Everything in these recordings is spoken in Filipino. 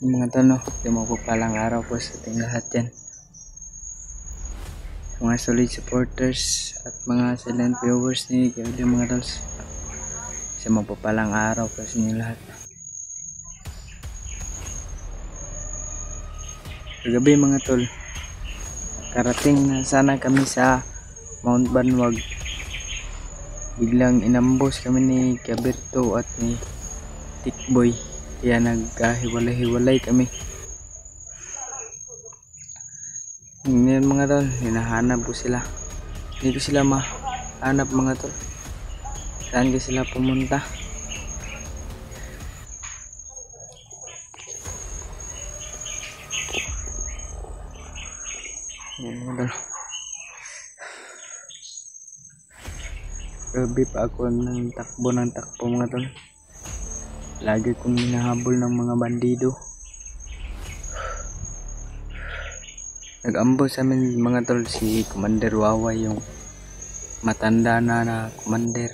Yung mga tol, no, yung magpapalang araw po sa ating lahat yan. Mga solid supporters at mga silent viewers ni Kevin, mga tol, sa magpapalang araw po sa inyo lahat. Kagabi mga tol, karating na sana kami sa Mount Banwag. Biglang inambos kami ni Kaberto at ni Tikboy, kaya nagkahiwalay-hiwalay kami. Ngayon mga tol, hinahanap ko sila. Hindi ko sila mahanap mga tol. Saan ka sila pumunta? Yan mga tol. Gabi pa ako ng takbo mga tol. Lagi kong hinahabol ng mga bandido. Nag-ambo sa amin mga tol si Commander Wawa, yung matanda na commander.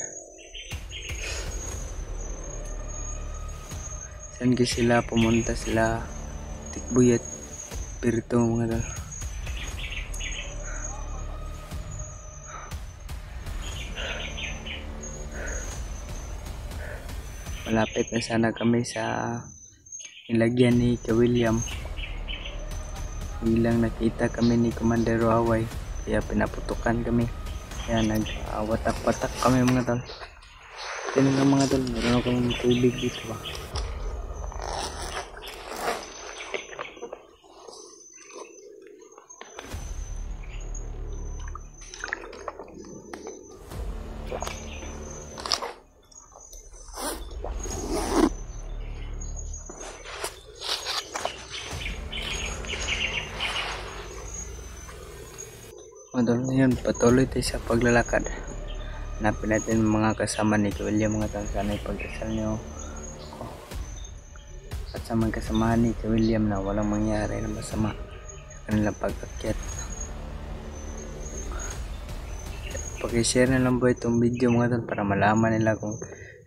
Saan sila pumunta, sila Tikboy at Pirto mga tol. Malapit na sana kami sa nilagyan ni William. Bilang nakita kami ni Commander Waway, kaya pinaputukan kami. Kaya nag-watak-watak kami mga tol. Ito nga mga tol, meron akong tubig dito ba. Madol ngayon, patuloy tayo sa paglalakad. Hanapin natin mga kasama ni William mga tol. Sana ipagdasal niyo ako at sa mga kasamahan ni William na walang mangyari na masama sa kanilang pag-akyat. Pag-share na lang po itong video mga tol para malaman nila kung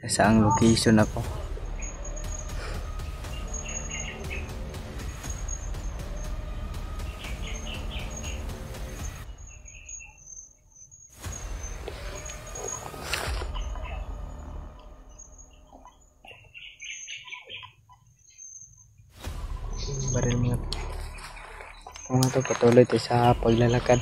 saang location ako. Baril mga to, patuloy tayo sa paglalakad.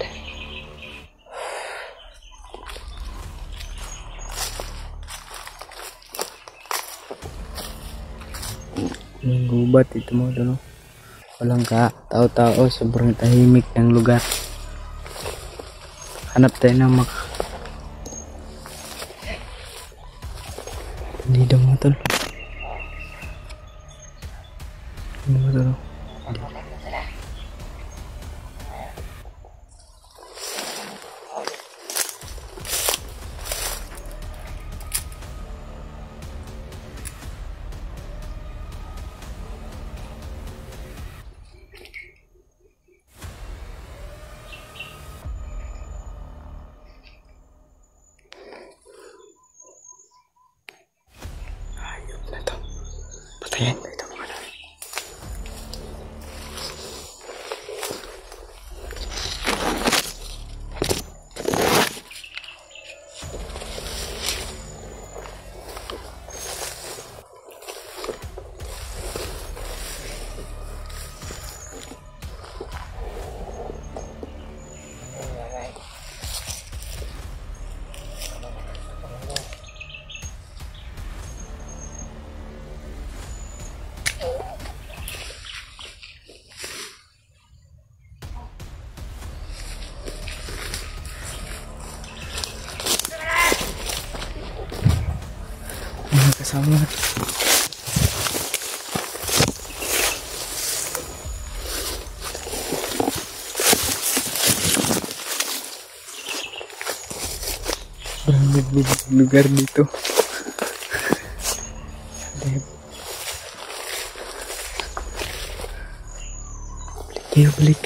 Yung gubat ito mo doon, no? Walang tao-tao, sobrang tahimik ng lugar. Hanap tayo ng hindi daw mga tol. Mga tol. Ayun na to. Patayin ko ito mga tol. Mga kasama. Sobrang lugar dito. Balik.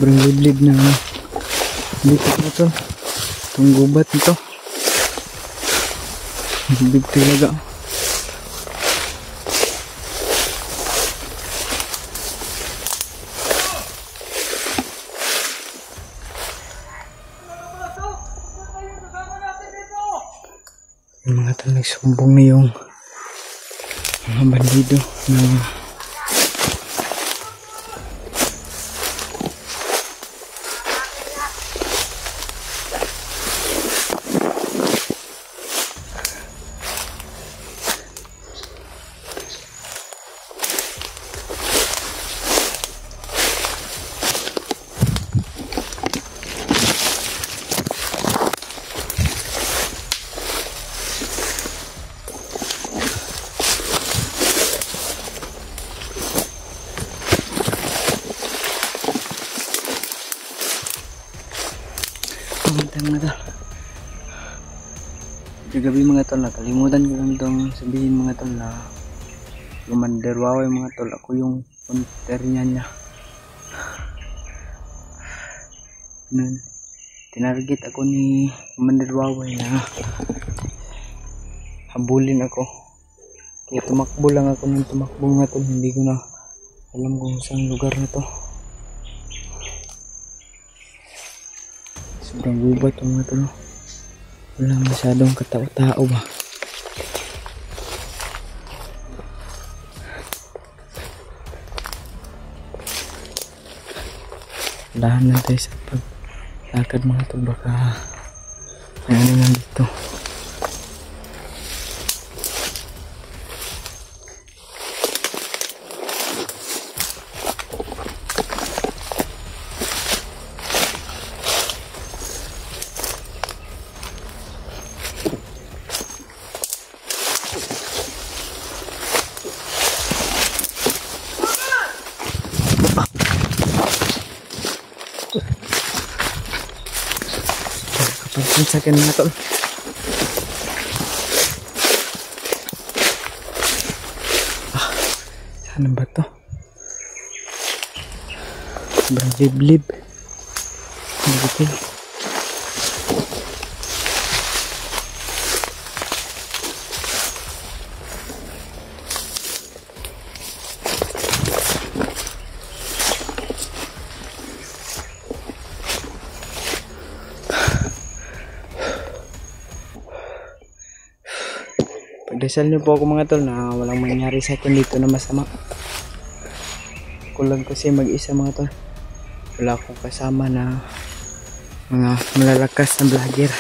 sobrang liblib na dito na to. Itong gubat nito. Liblib talaga. Yung mga tol, nagsumbong na yung mga bandido na mga tol. Gabi mga tol, nakalimutan ko lang itong sabihin mga tol na Commander Waway mga tol, ako yung punter niya. Tinarget ako ni Commander Waway na habulin ako, kaya tumakbo lang ako ng tumakbo mga tol. Hindi ko na alam kung saan lugar na to. Sobrang gubat yung mga tol. Wala masyadong katao-tao ba. Dahan na tayo sa paglakad mga tol. Baka ano lang dito. Kapag sa akin mga tol. Saan ba to? Sobrang liblib. Dito. Pagdasal niyo po ako mga tol na walang mangyari sa akin dito na masama. Ako lang kasi mag-isa mga tol. Wala akong kasama na mga malalakas na vlogger.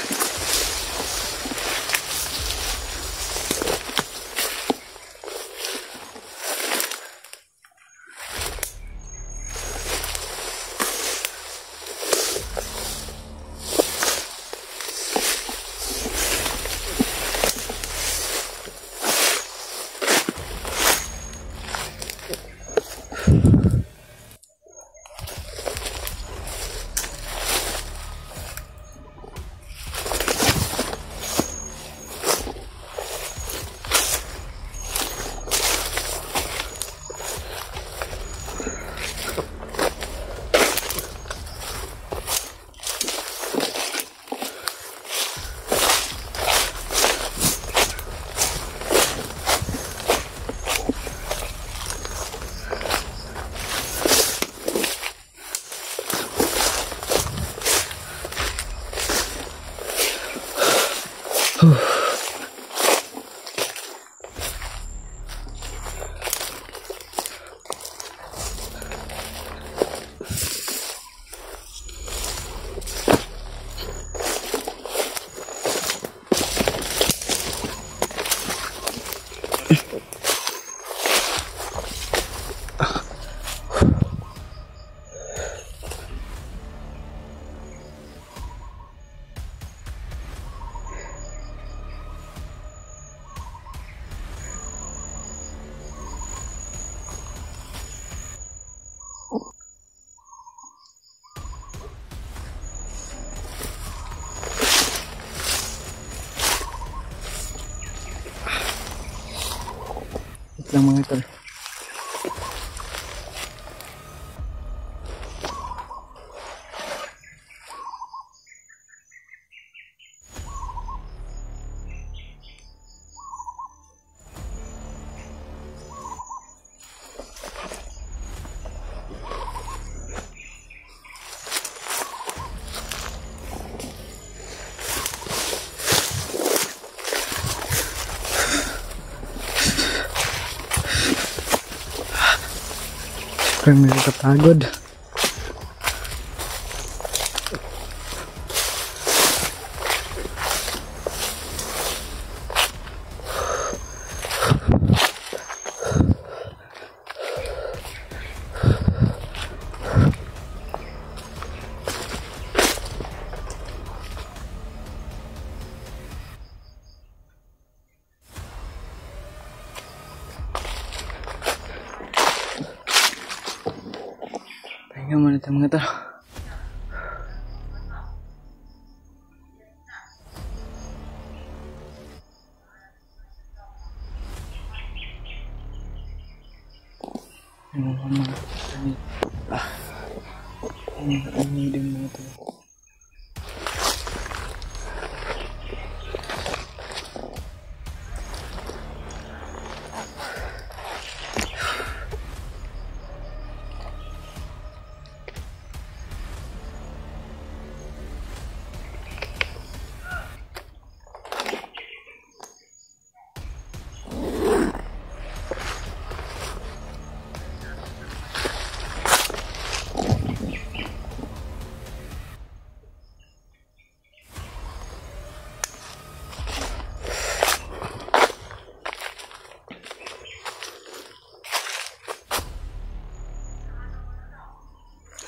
Lang mga tol. Parang nakakapagod. Pahinga muna tayo mga tol. Ini din mga tol.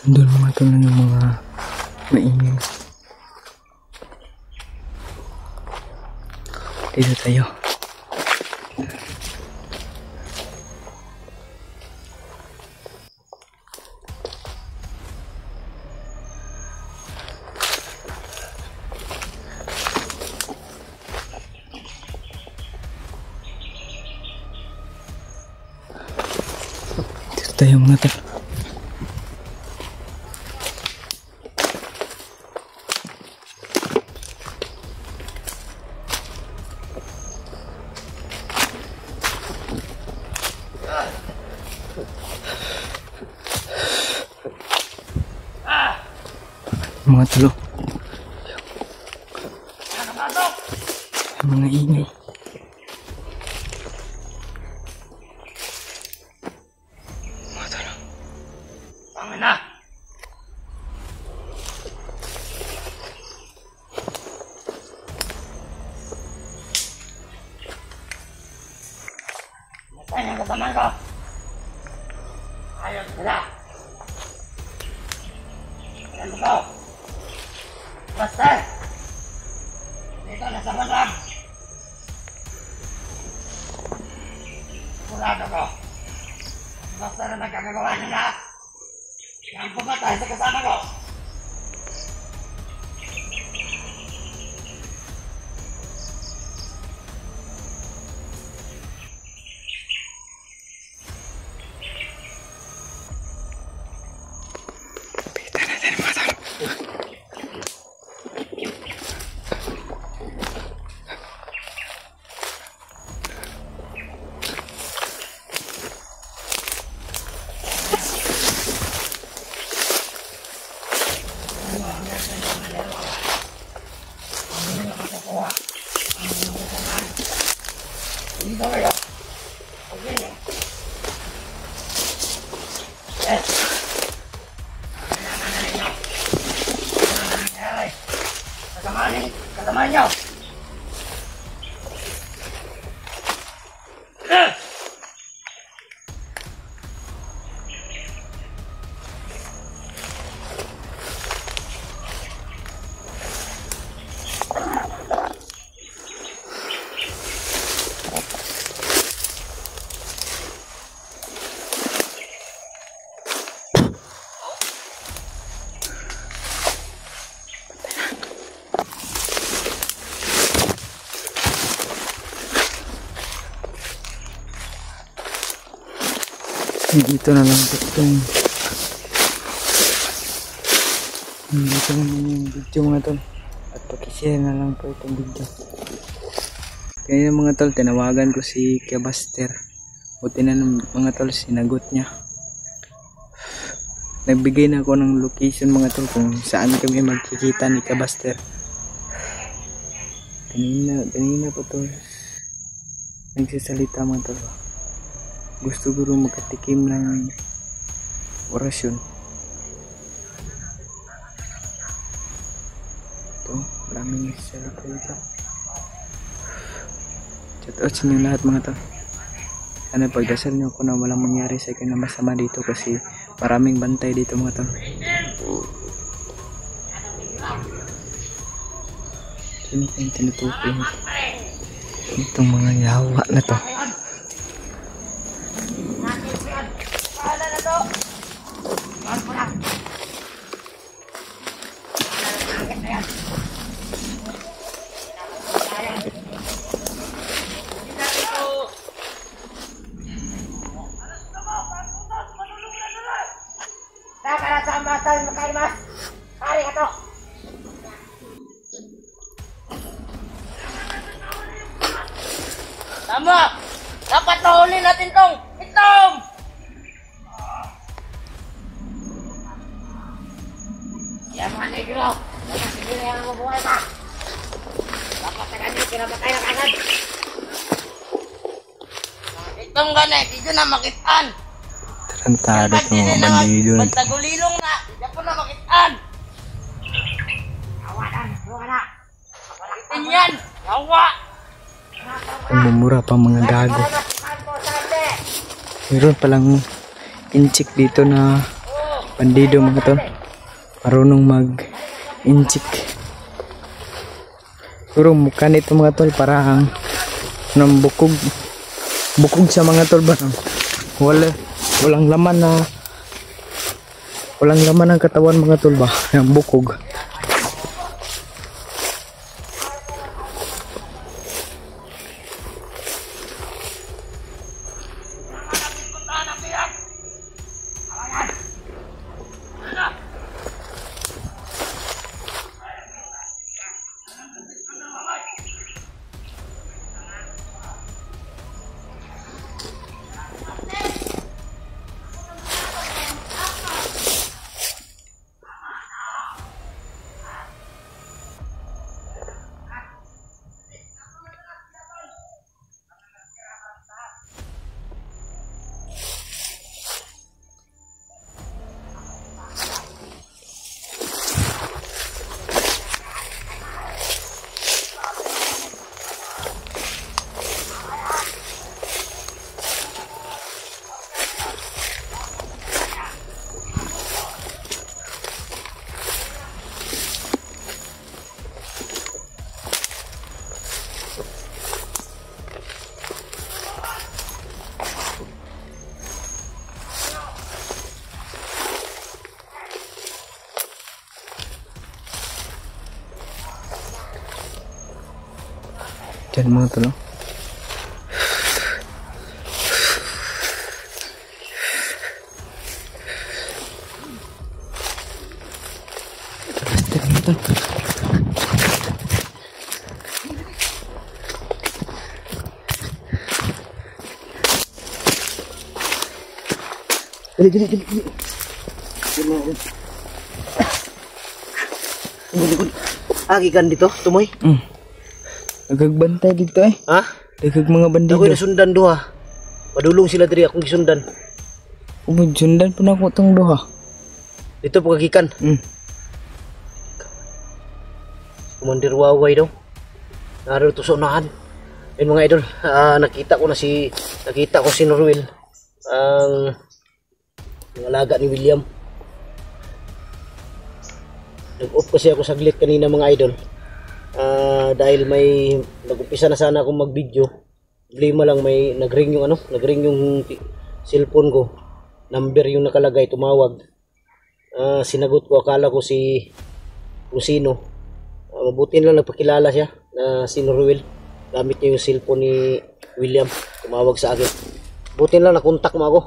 Doon mga tol na yung mga maingay. Dito tayo. Dito tayo mga tol. Mga tulo, mga ingay. Mga tulo, bangun na. Nasaan yung kasama ko? Ayos sila. Ano ko? Basta! Dito na sa bandang! Sigurado ko! Basta na nagkagagawa nila! Yang pumatay sa kasama ko! Pita natin mga talo! Kasamahan nyo! Dito na lang po itong dito na lang yung video mga tol, at pakishare na lang po itong video. Kaya mga tol, tinawagan ko si Kebaster, buti na mga tol, sinagot niya. Nagbigay na ako ng location mga tol kung saan kami magkikita ni Kebaster. Kanina po to nagsasalita mga tol. Gusto ko rin makatikim ng orasyon. Ito, maraming sila po dito. Shout out sa inyo lahat mga to. Sana pagdasal nyo kung na walang mangyari sa akin na masama dito kasi maraming bantay dito mga to. Sino pa yung tinutukoy itong mga yawa na to. Tama! Dapat nahuli natin tong itom! Yan mga negro! Sige na yan ang mabuhay pa! Dapat na ganyan, pinapatay na agad! Itong ganit, hindi na makitaan! Tarantado itong mga bandido na. Pagtagulilong na, hindi ko na makitaan! Hawa na! Itin yan! Hawa! Mumura pa mga gago. Meron palang inchik dito na bandido mga tol. Marunong mag-inchik. Puro mukha nito mga tol parang nang bukog sa mga tol ba? Walang laman ang katawan mga tol ba? Yung bukog. Diyan mga tol. Dali. Agikan dito, tumoy. Nagagbantay dito eh. Ha? Dagag mga bandido. Ako'y nasundan duha. Padulong sila diri akong gisundan. Sundan po na ako itong duha. Dito po kagikan. Commander Waway daw. Naroon to sa unahan. Ayun mga idol, nakita ko si Norwell. Ang alaga ni William. Nag-off kasi ako saglit kanina mga idol. Dahil may nag-umpisa na sana akong mag-video. Problema lang may nag-ring yung cellphone ko. Number yung nakalagay, tumawag. Sinagot ko, akala ko kung sino. Mabuti lang nagpakilala siya na si Norwell. Gamit niya yung cellphone ni William. Tumawag sa akin. Buti lang nakontak mo ako.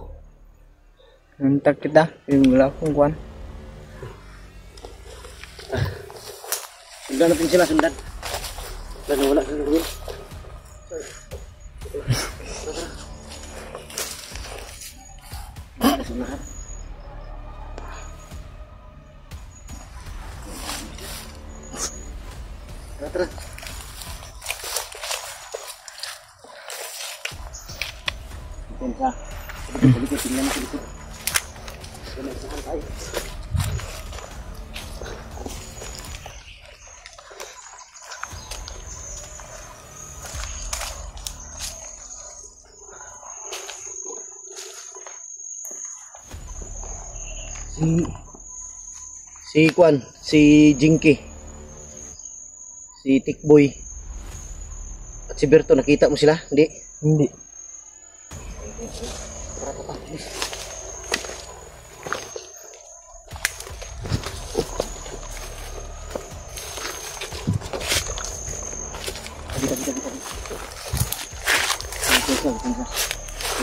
Kontak kita, wala akong kuwan. Sundan natin sila, sundan. Wala si Norwell. Tara. Tingnan sa likod. Pinagsahan tayo. Si Kwan, si Jinky, si Tikboy, at si Berto, nakita mo sila? Hindi? Hindi.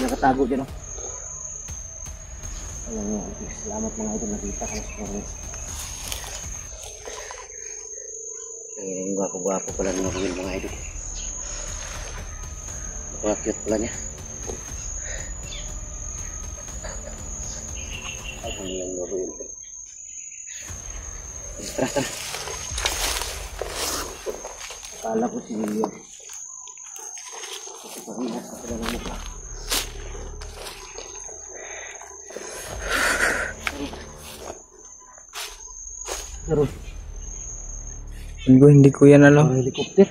Nakatago dyan, oh. Alam mo, salamat mga idol, nakita ka na sa mga. Ang gwapo-gwapo pala ng mga idol. Napaka-cute pala niya. Ay, ang ilang Ruel. Tara, tara. Akala ko si William. Kasi pahingas ka pala ng mukha. Tara. Hindi ko yan alam. Helicopter.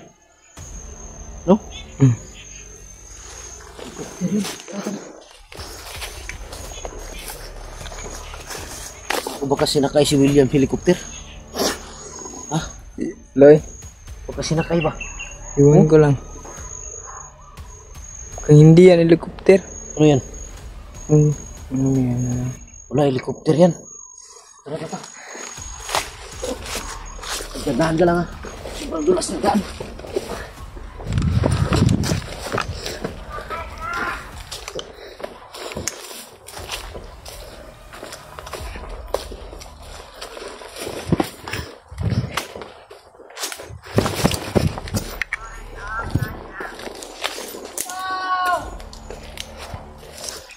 No? Hmm. Helicopter yun. Ako ba kasi nakay si William helicopter? Ha? Loy, Ako kasi nakay ba? iwan ko lang. Kung hindi yan helicopter. Ano yan? Ano yan? Wala, helicopter yan. Tara, tara. Gandaan ka lang, ha. Sobrang dulas na daan.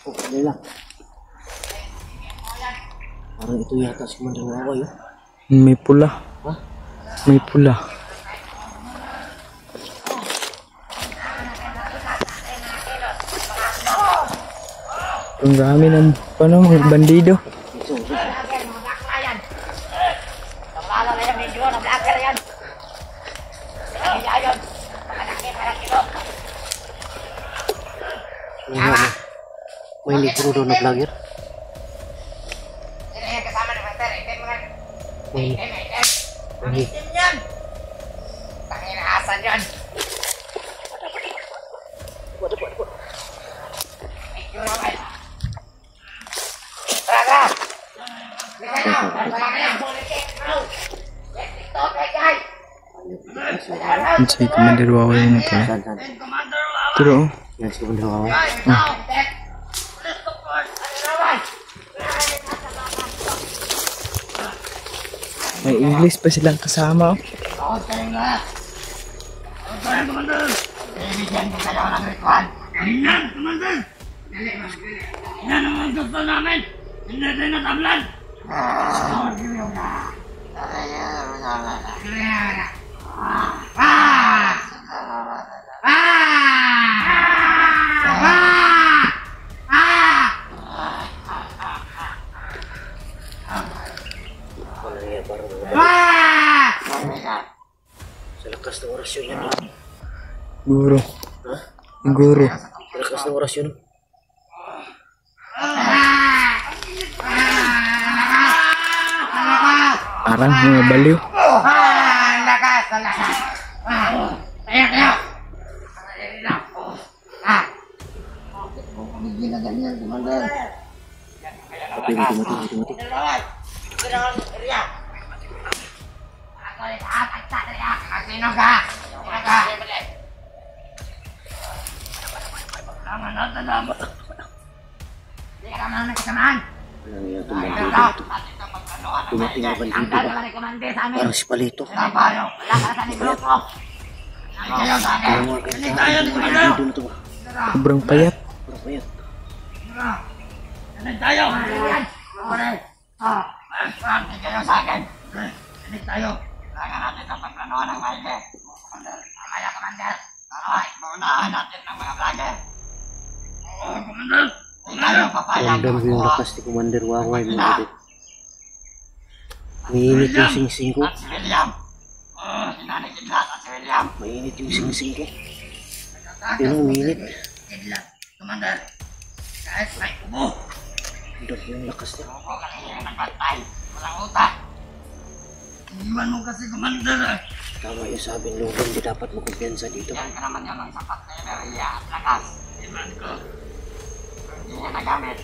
Oh, dali lang. Parang ito yata si Commander Wawa, yun. May pula. Ha? May pula. Ang dami ng mga bandido. May libro doon na vlogger. May Si Commander Wawa yun ito. Saan? Pero, Yan si Commander Wawa. may English pa silang kasama. Yan ang gusto namin! Hindi tayo natablan! Sa lakas ng orasyon yan. Guru. Ha? Guru. Sa lakas ng orasyon. Parang mga baliw. Lakas! Kaya! Ginaganyan, Commander! Mati. Sino ka? Tama na. Hindi ka naman nagkasamaan. Walang yan itong bandido ito. Dumating na bandido ba? Parang si Palito. Wala ka sa grupo. Kayo sa akin. Hindi tayo Bandido na ito ba? Sobrang payat. Parang pa yan. Hindi tayo. Hindi kayo sa akin. Hindi tayo. Kailangan natin ang pagplanuhan ng maigi. Mamaya, Commander. Ay, maunahan natin ng mga vlogger. Commander. tayo papayag. Ramdam ko yung lakas ni Commander Waway mga idol. Mainit yung sing-sing ko. At si William. Hinanigidlat at si William. Mainit yung sing-sing ko. Pero mainit. Kidlat, Commander. Kahit may ubo. Ramdam ko yung lakas niya. Ubo kasi yung nagbantay. Walang utak. Iniwan mo kasi, Commander. Tama yung sabi ng Logan, di dapat makumpiyansa dito. Yan ka naman yan ang sapat na enerhiya at lakas. Iman ko. Hindi niya nagamit.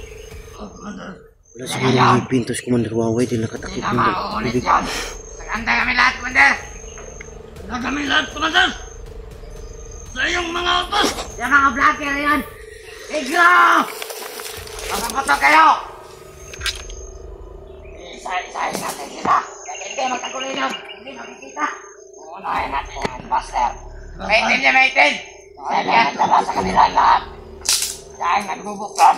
Commander. Wala siguro yung pintos Commander Waway, di Hindi nakatakip na ng mauulit bibig. yan. Naganda kami lahat, Commander. Naganda kami lahat, Commander. Sa iyong mga utos. Yung mga blacker yan. Iglo! Magpapato kayo. Isa-isahin natin sila. Hindi magkagulinan. Hindi makikita. Unahin natin yung buster. Maitin niya, maitin. Sige, nagdala sa kanila lahat. Dahil nagbubuklan.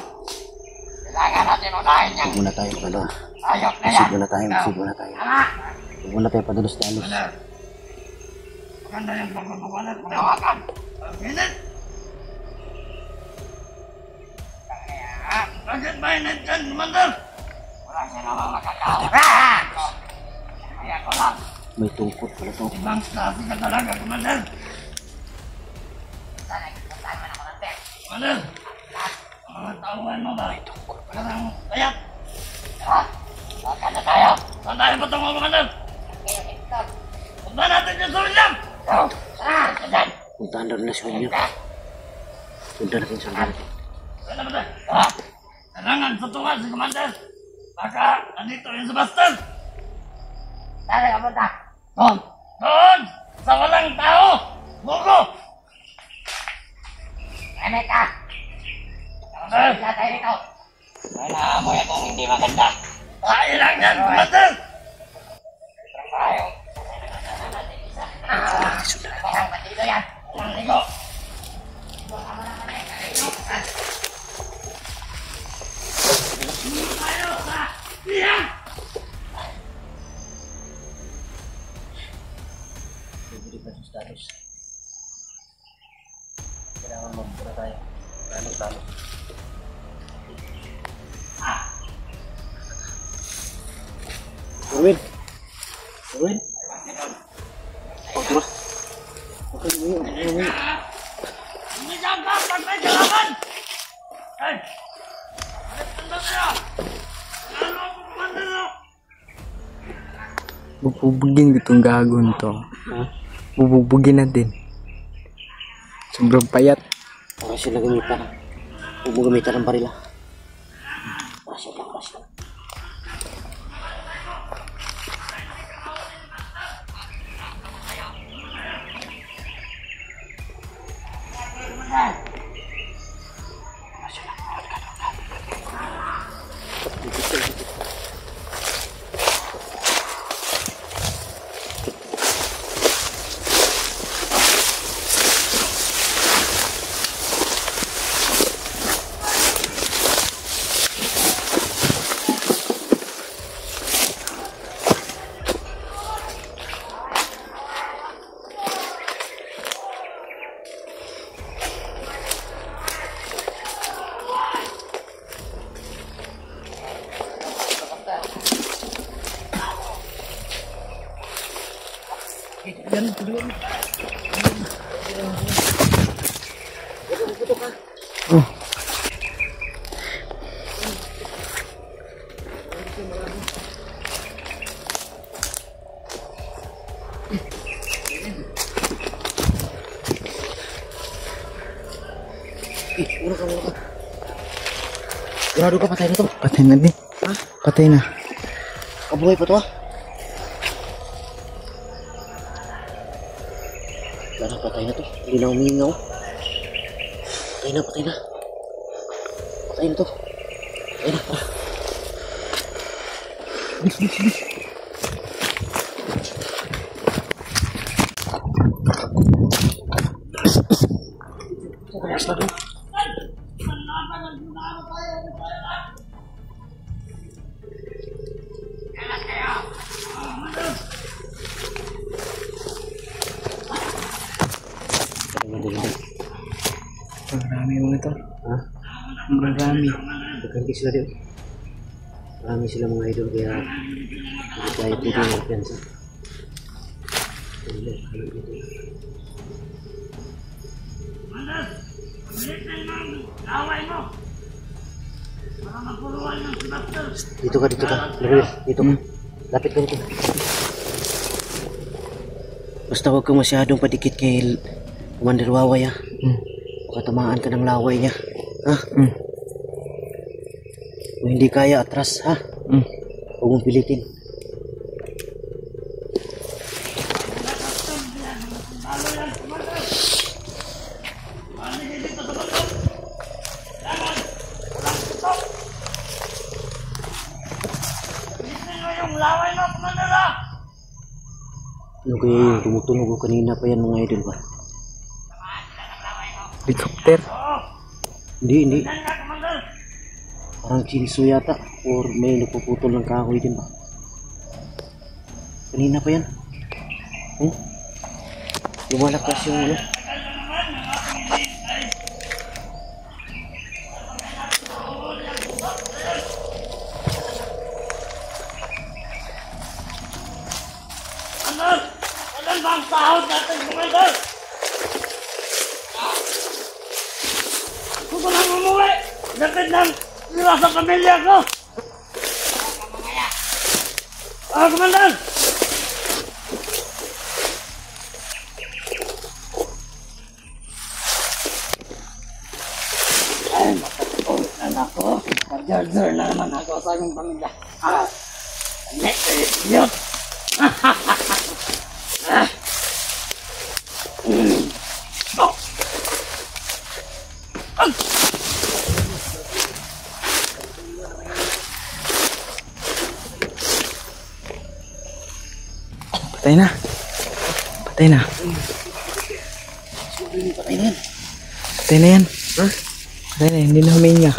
Kailangan natin unahin niya. Huwag muna tayo pala. Ayok na yan. Masig muna tayo, masig muna tayo. Tama. Huwag muna tayo padalos-dalos. Maganda yung pagpapawalat. Magawakan. Minit. Bakit ba init dyan, Commander? Walang sinamang makakawa. Kaya ko lang. May tungkot pala to. Ibang klase ka talaga, Commander. Sana ikutay mo na ko ng tek. Commander, mga tauhan mo ba? Parang kayat. Baka na tayo. Saan tayo patungo, Commander? Punta natin dyan sa William. Saan? Puntahan daw na si William. Punta natin sa natin. Saan na ba tayo? Kailangan patungan si Commander. Baka nandito yung Sebastian. Saan ka punta? Doon. Doon! Sa walang tao! Buko! Ano ka? Commander! Wala tayo rito. Wala mo itong hindi maganda. Tayo lang yan, Commander! Tayo. Parang batilo yan. Walang ligo. Tayo sa William! Pwede pa sa status. Kailangan magpura tayo. Talo-talo. Erwin! Erwin! Pagpura! Okay, Erwin! Hindi ka ba? Pag may kailangan! Hey! Ano kaya? Ano ako, Commander? Bubugin itong gagon to. Ha? Bubugin natin. Sobrang payat. Para sila gamitan. Huwag mo gamitan ng barila. Rasya lang, rasya. Ulo ka, ulo ka. Grado ka, patay na to. Patay na din. Ha? Patay na. Kabuhay pa to, ha? Sana patay na to. Hindi na humingaw. Patay na, patay na. Patay na to. Patay na, tara. Bis, bis, bis. Relax na to. Marami mga to. Ha? Marami. Nagkanti sila din. Marami sila mga idol kaya hindi tayo pwede magpiansa. Dito ka, Manuel, dito ka. Lapit ka dito. Basta huwag kang masyadong padikit kay Commander Waway, ha? Baka tamaan ka ng laway niya, ha? Kung hindi kaya, atras, ha? Huwag mong pilitin. Ano kaya yun? Tumutunog ko kanina pa yan mga idol ba? Helicopter. Hindi. Parang chinso yata. Or may nagpuputol ng kahoy din ba? Kanina pa yan. Lumalakas yung ano. Ano ba ang sahod natin, Commander? Kung ko lang umuwi, dapat lang sila sa pamilya ko. Commander! Ay, matapos na ako. Pag-jar-jar na naman ako sa aking pamilya. Idiot! Patay na. Patay na. Patay na yan. Patay na, hindi na huminga.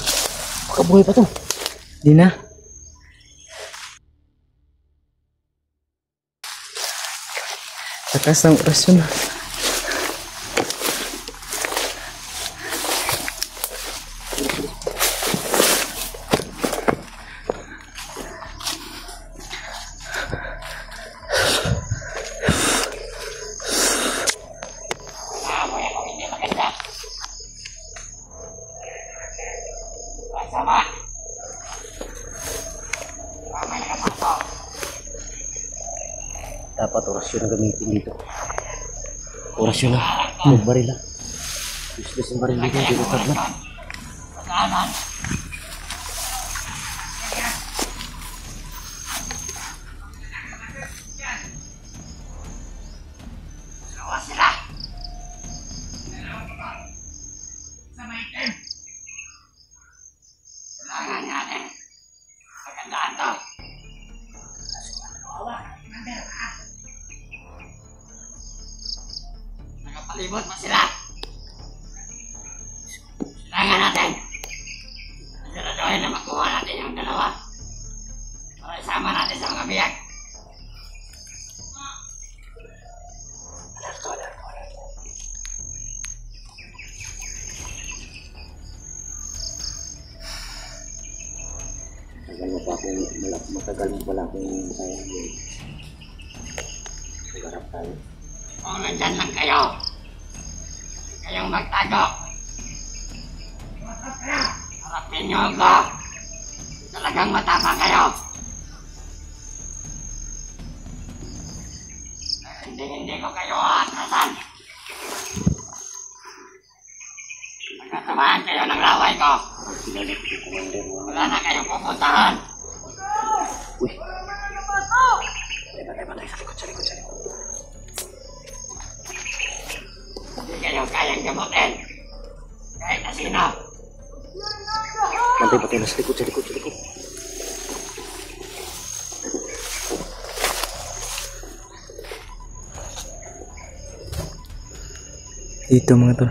Baka buhay pa to. Hindi na. Takas ng orasyon. Dapat orasyon ang gamitin dito. Orasyon na. Huwag baril ha. Useless ang baril dito. Hindi ko tabla. Palibot mo sila. Silangan natin. Siguraduhin na makuha natin yung dalawa. Para isama natin sa mga biyag. Matagal mo pala akong sayang yun. Sigarap tayo. Kung nandyan lang kayo, kayong magtago. Harapin niyo ako. Talagang matapang kayo. Hindi ko kayo atrasan. Magkatamaan kayo ng laway ko. Wala na kayong pupuntahan. Uy. Patay. Sa likod. Hindi kayo kayang gamutin. Kahit na sino. Patay na sa likod. Dito mga tol.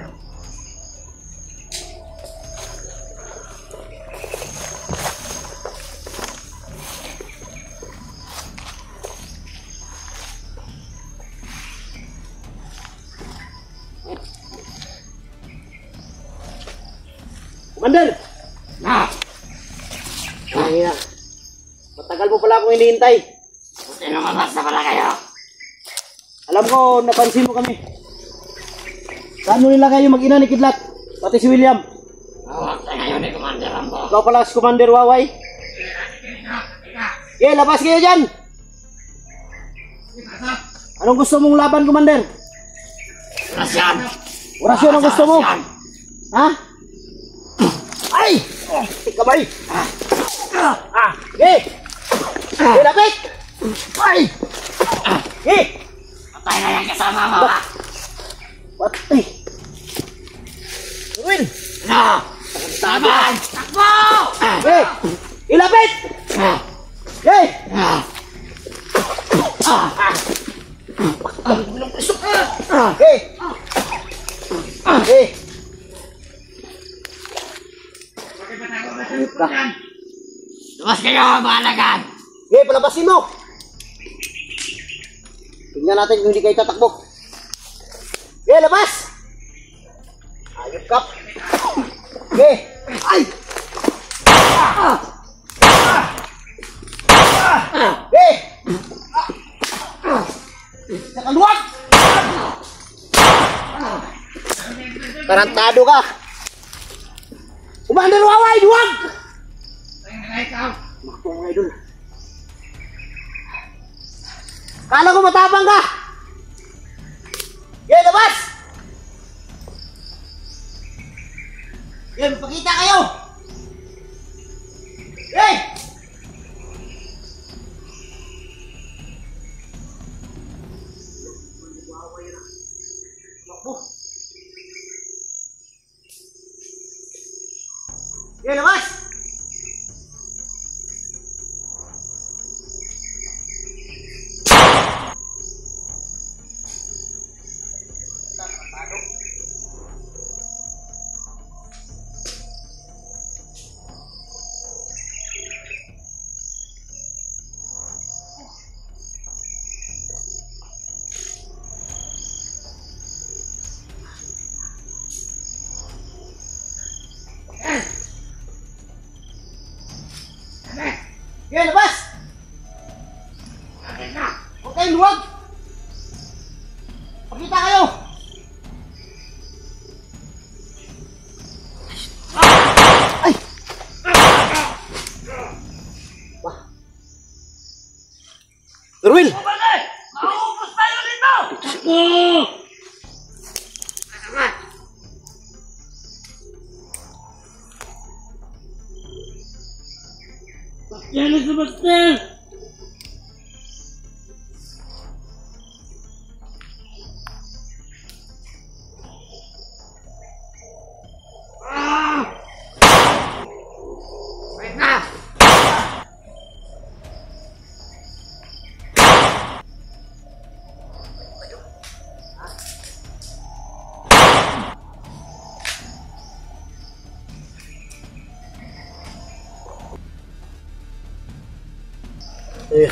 Commander! Na! Kaya, matagal mo pala akong hinihintay. Buti lumabas na pala kayo. Alam ko, napansin mo kami. Saan mo nila kayo mag-ina ni Kidlat? Pati si William. Huwag na ngayon ni Commander Rambo. Ikaw pala si Commander Waway. Okay, labas kayo dyan. Anong gusto mong laban, Commander? Rasyan. Orasyon ang gusto mo? Ha? Ay! Kamay! Okay! Okay, lapit! Ay! Okay! Patay na yan kasama mo. Patay! Will! No! Laban! Takbo! Okay! Ilapit! Okay! Okay! Okay! Lumas kayo, mahalagan! Okay, palabasin mo! Tingnan natin kung hindi kayo tatakbo. Okay, labas! Ayop ka! Okay! Ay! Okay! Nakaluwag! Tarantado ka! Commander Waway, duwag! Naku, mga idol. Kala ko matapang ka! Yan, labas! Yan, pakita kayo! Hey! Yan, labas! Yan, labas! Huwag kayong luwag! Pakita kayo! Ay! Wah! Darwin! Maubos tayo dito! Yan ang Sebastian! Wait na! Eh.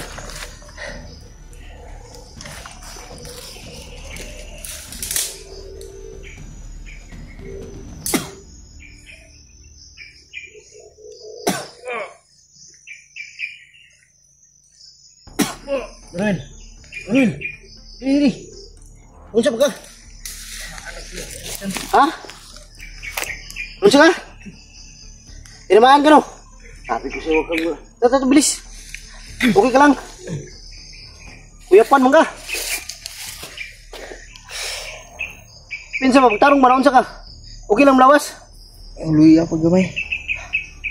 Darwin! Diri! Unsa ba ka? Ha? Unsa ka? Tinamaan ka no? Sabi ko sa'yo, huwag kang... Tata, bilis! Okay ka lang? Kuyapan mo ka? Pinsa ba? Tarong ba? Unsa ka? Okay lang melawas? Luya pag gamay.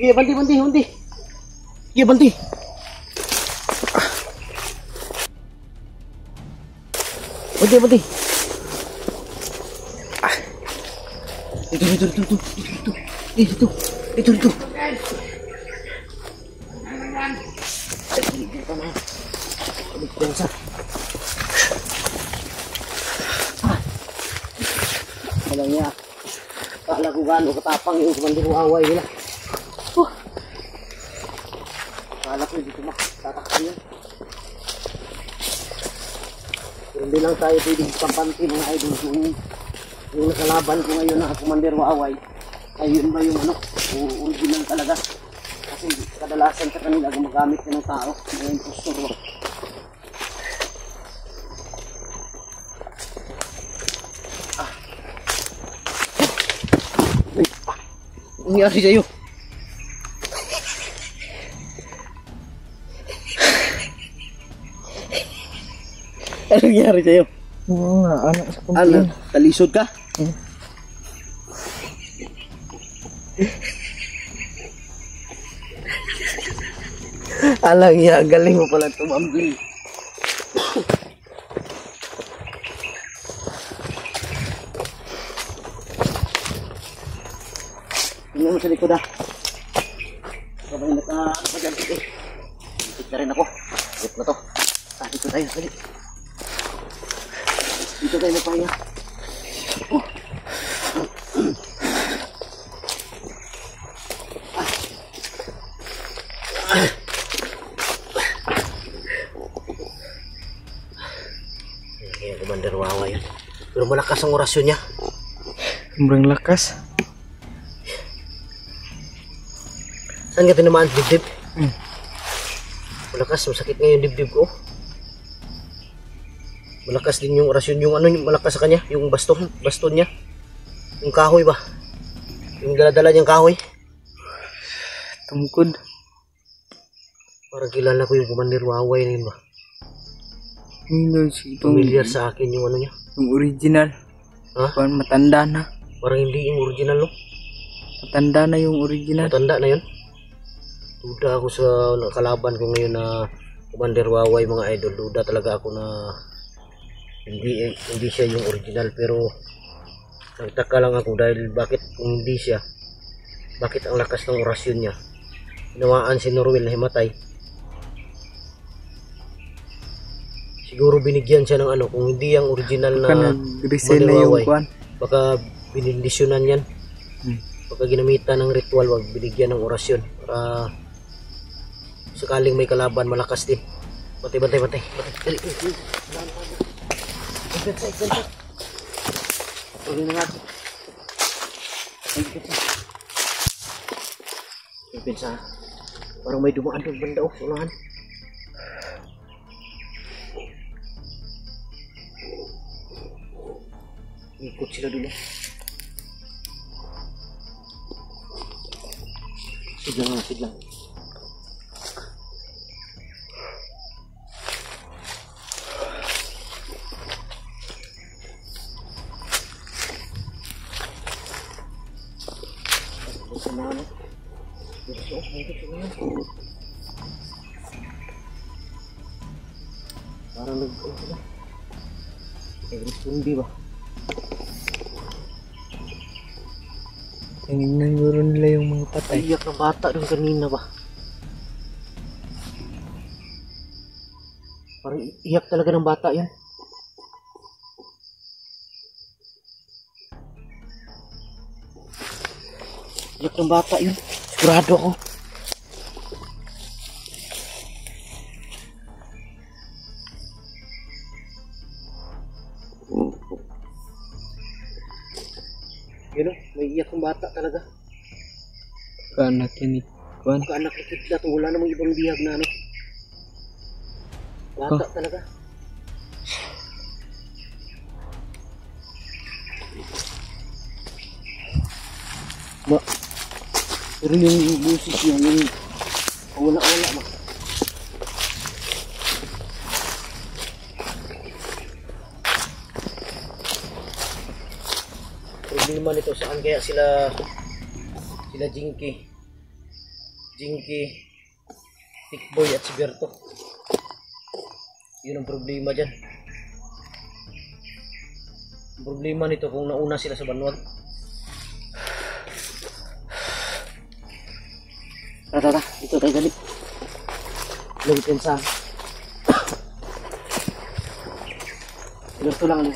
Iya, banti. Iya, banti. Banti. Ah. Itu. Biasa. Malangnya. Kala ko gaano katapang yung Commander Waway nila. Kala ko hindi ko makatakbo yan. Pero hindi lang tayo pwedeng pampanti mga idol yung nakalaban ko ngayon na Commander Waway. Ayun ba yung ano, yung original talaga. kasi kadalasan sa kanila gumagamit ng tao ng impostor ba. Ang nangyari sa'yo? Ano nangyari sa'yo? Oo nga, anak sa Ano? Talisod ka? Alang ya, galing mo pala tumambil. Tingnan mo sa likod ah. Sabay na ka dyan. Ikit na rin ako. Ikit na to. Dito tayo, dali. Dito tayo nagpahinga. Oh. Ayan, Commander Wawa yan. Pero malakas ang orasyon niya. Sobrang lakas. Saan ka tinamaan dibdib? Malakas, masakit nga yung dibdib ko. Malakas din yung orasyon, yung ano yung malakas sa kanya, yung baston niya. Yung kahoy ba? Yung dala-dala niyang kahoy. Tungkod. Parang kilala ko yung Commander Waway na yun ba? Hindi, Familiar sa akin yung ano niya. yung original. Ha? Parang matanda na. Parang hindi yung original no? Matanda na yung original. Matanda na yun. Duda ako sa kalaban ko ngayon na Commander Waway mga idol. Duda talaga ako na hindi siya yung original, pero nagtaka lang ako dahil bakit kung hindi siya, bakit ang lakas ng orasyon niya. Hinawaan si Norwell na himatay. Siguro binigyan siya ng ano, kung hindi yung original na nag-resign na yung Waway, kwan. baka binindisyonan yan. Baka ginamitan ng ritual, wag binigyan ng orasyon para sakaling may kalaban malakas din. Bantay. Dali. Ikot. Tuloy na natin. Ikot sa. Parang may dumaan doon banda oh, unahan. Ikot sila dulu. Siglang. Parang nag-respondi ba? Tingnan siguro nila yung mga patay. Iyak ng bata doon kanina ba? Parang iyak talaga ng bata yan. Iyak ng bata yun. Sigurado ako. Yun o, may iyak ng bata talaga. Kaanak yan eh. Kwan. Kaanak ni Kidlat, wala namang ibang bihag na ano. Bata talaga. Pero yung busis niya, yung wala ba? Problema nito, saan kaya sila Jinky, Tikboy at si Berto. Yun ang problema dyan. Ang problema nito kung nauna sila sa Banwag. Tara, dito tayo dali. Lagi pensa. Dito lang.